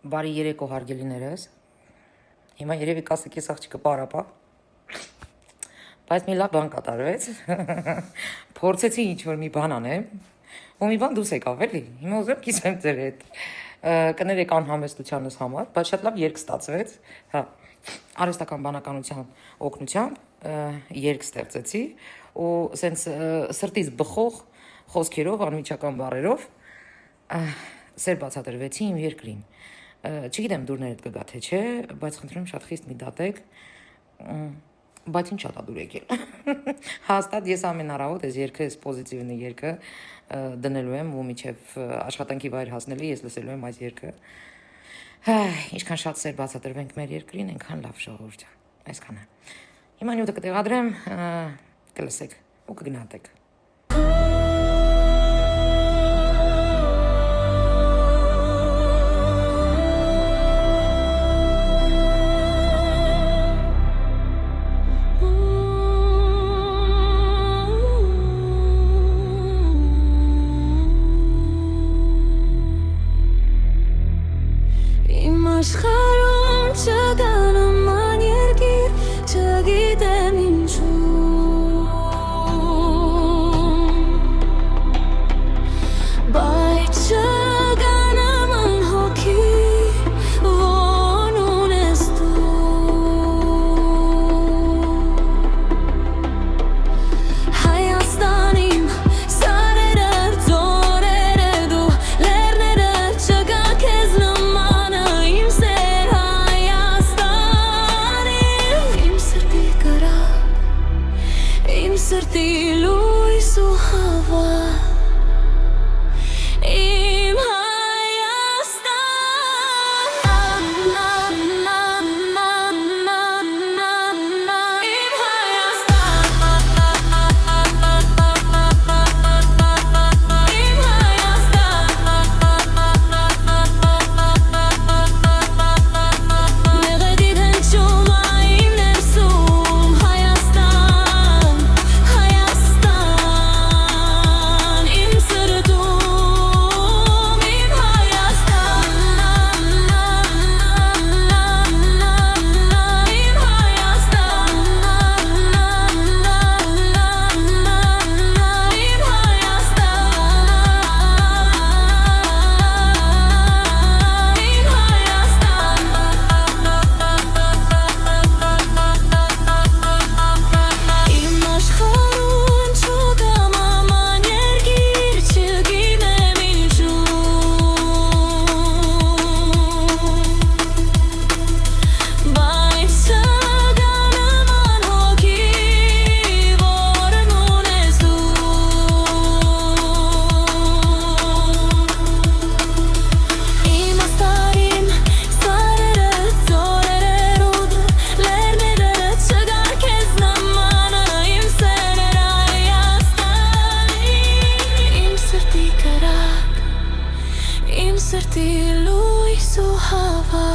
Բարի երեկո հարգելիներս։ Հիմա երևի կասեք ես աղջիկը պարապա։ Բայց մի լավ բան կատարվեց։ Փորձեցի ինչ-որ մի բան անեմ, ու մի բան դուրս եկավ էլի։ Հիմա ուզում կիսեմ ձեր հետ։ Կներեք անհամեստությանս համար, բայց շատ լավ երգ ստացվեց։ Հա, արհեստական բանականության օգնությամբ երգ ստեղծեցի ու սենց սրտից բխող խոսքերով, անմիջական բառերով սեր բացատրվեցի իմ երկրին։ Չգիտեմ դուրներդ կգա թե չէ, բայց խնդրում շատ խիստ մի դատեք, բայց ինչ շատ դուր եկել։ Հաստատ ես ամեն առավոտ այս երգը, այս պոզիտիվնի երգը դնելու եմ ու միջև աշխատանքի վայր հասնելի ես լսելու եմ այս երգը։ Ինչքան շատ սեր բացատրվենք մեր երկրին, այնքան լավ ժողովուրդ։ Այսքանը։ Հիմա նյութը կտեղադրեմ, կլսեք ու կգնահատեք։ Աշխարհում չկա նման երկիր, չգիտեմ ինչու, բայց չկա նման հոգի, որ ունես դու, Հայաստանիմ սարերը, ձորերը դու, լեռները չկա քեզ նման Սրտի լույս ու հավա Իմ սրտի լույս ու հավա